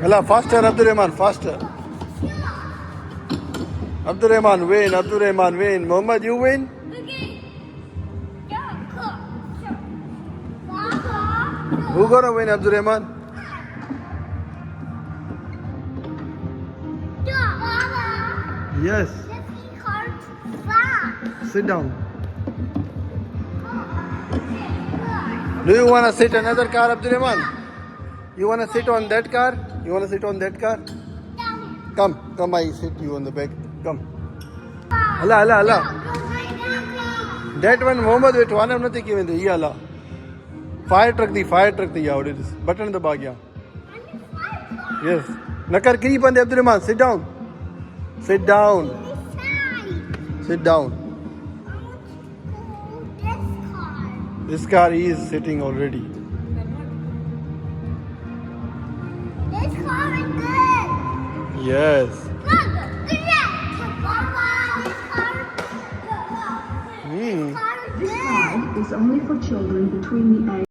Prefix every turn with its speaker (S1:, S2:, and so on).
S1: Allah, faster, Abdurrahman, faster. Abdurrahman win, Abdurrahman win. Muhammad, you win. Who gonna win, Abdurrahman? Yes. Sit down. Do you wanna sit another car, Abdurrahman? You wanna sit on that car? You wanna sit on that car? Come, I sit you on the back. Come. Allah. That one, Muhammad, wait, one of nothing given. Yeah, Allah. Fire truck, the out it is. Button the bag, yeah. Yes. Nakar kiri bande Abdurrahman, sit down. Sit down. Sit down. This car is sitting already.
S2: This car is good.
S1: Yes.
S2: Look, this car is good.
S3: This ride is only for children between the age